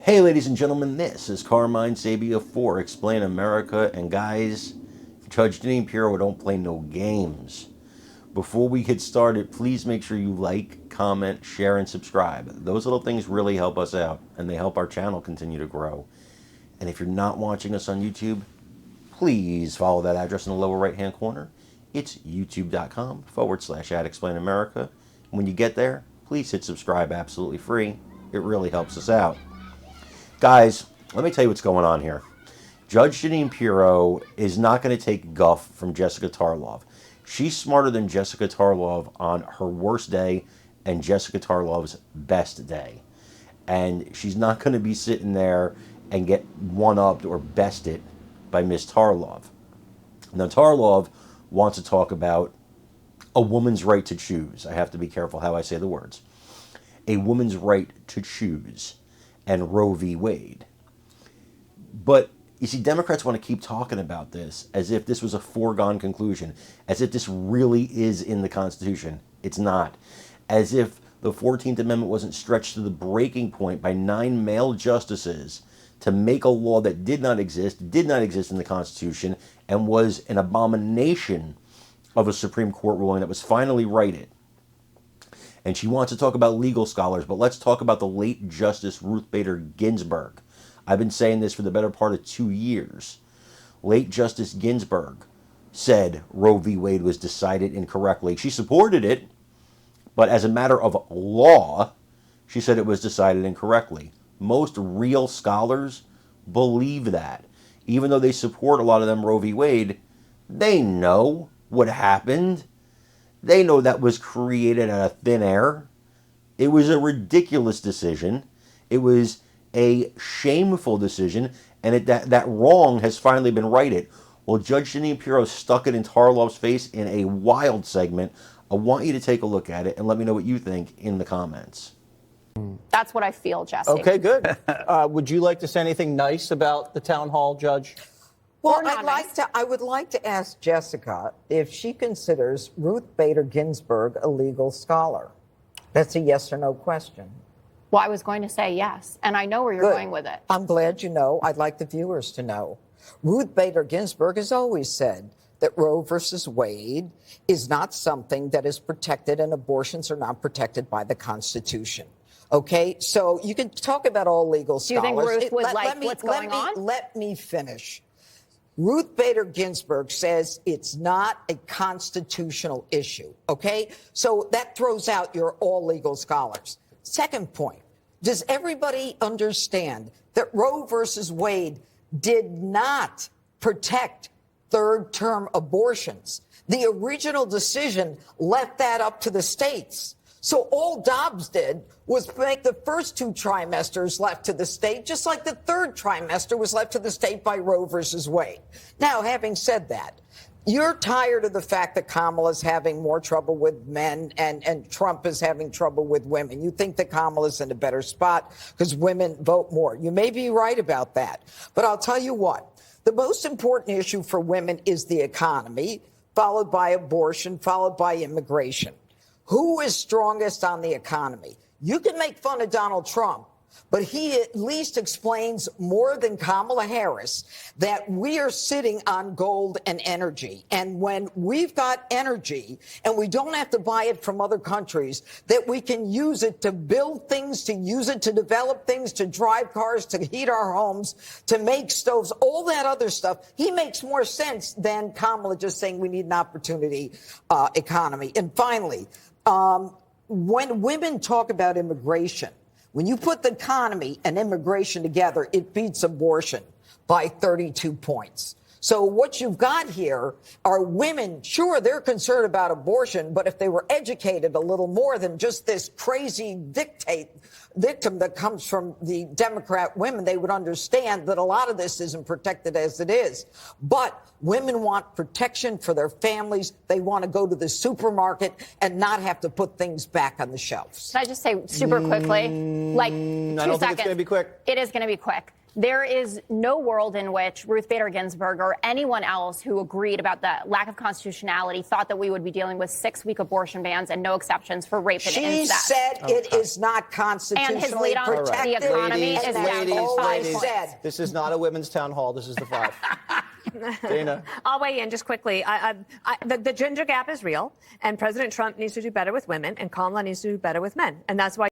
Hey, ladies and gentlemen, this is Carmine Sabia for Explain America. And guys, Judge Jeanine Pirro don't play no games. Before we get started, please make sure you like, comment, share, and subscribe. Those little things really help us out, and they help our channel continue to grow. And if you're not watching us on YouTube, please follow that address in the lower right-hand corner. It's youtube.com/@explainamerica. When you get there, please hit subscribe absolutely free. It really helps us out. Guys, let me tell you what's going on here. Judge Jeanine Pirro is not going to take guff from Jessica Tarlov. She's smarter than Jessica Tarlov on her worst day and Jessica Tarlov's best day. And she's not going to be sitting there and get one-upped or bested by Miss Tarlov. Now, Tarlov wants to talk about a woman's right to choose. I have to be careful how I say the words. A woman's right to choose. And Roe v. Wade. But, you see, Democrats want to keep talking about this as if this was a foregone conclusion, as if this really is in the Constitution. It's not. As if the 14th Amendment wasn't stretched to the breaking point by 9 male justices to make a law that did not exist in the Constitution, and was an abomination of a Supreme Court ruling that was finally righted. And she wants to talk about legal scholars, but let's talk about the late Justice Ruth Bader Ginsburg. I've been saying this for the better part of 2 years. Late Justice Ginsburg said Roe v. Wade was decided incorrectly. She supported it, but as a matter of law, she said it was decided incorrectly. Most real scholars believe that. Even though they support a lot of them Roe v. Wade, they know what happened. They know that was created out of thin air. It was a ridiculous decision. It was a shameful decision, and that wrong has finally been righted. Well, Judge Jeanine Pirro stuck it in Tarlov's face in a wild segment. I want you to take a look at it and let me know what you think in the comments. That's what I feel, Jesse. Okay, good. Would you like to say anything nice about the town hall, Judge? Well, I would like to ask Jessica if she considers Ruth Bader Ginsburg a legal scholar. That's a yes or no question. Well, I was going to say yes, and I know where you're going with it. I'm glad you know. I'd like the viewers to know. Ruth Bader Ginsburg has always said that Roe versus Wade is not something that is protected, and abortions are not protected by the Constitution. Okay, so you can talk about all legal scholars. Do you think Ruth would like what's going on? Let me finish. Ruth Bader Ginsburg says it's not a constitutional issue, okay? So that throws out your all legal scholars. Second point, does everybody understand that Roe versus Wade did not protect third-term abortions? The original decision left that up to the states. So all Dobbs did was make the first 2 trimesters left to the state, just like the third trimester was left to the state by Roe versus Wade. Now, having said that, you're tired of the fact that Kamala's having more trouble with men and Trump is having trouble with women. You think that Kamala's in a better spot because women vote more. You may be right about that. But I'll tell you what, the most important issue for women is the economy, followed by abortion, followed by immigration. Who is strongest on the economy? You can make fun of Donald Trump, but he at least explains more than Kamala Harris that we are sitting on gold and energy. And when we've got energy and we don't have to buy it from other countries, that we can use it to build things, to use it to develop things, to drive cars, to heat our homes, to make stoves, all that other stuff, he makes more sense than Kamala just saying we need an opportunity economy. And finally, when women talk about immigration, when you put the economy and immigration together, it beats abortion by 32 points. So what you've got here are women, sure, they're concerned about abortion, but if they were educated a little more than just this crazy victim that comes from the Democrat women, they would understand that a lot of this isn't protected as it is. But women want protection for their families. They want to go to the supermarket and not have to put things back on the shelves. Can I just say super quickly, like 2 seconds? I don't think it's going to be quick. It is going to be quick. There is no world in which Ruth Bader Ginsburg or anyone else who agreed about the lack of constitutionality thought that we would be dealing with 6-week abortion bans and no exceptions for rape and She incest. said it is not constitutionally And his lead on protected. the economy Ladies, is down to ladies, 5 ladies. points. Said. This is not a women's town hall. This is the 5. Dana. I'll weigh in just quickly. The gender gap is real, and President Trump needs to do better with women, and Kamala needs to do better with men. And that's why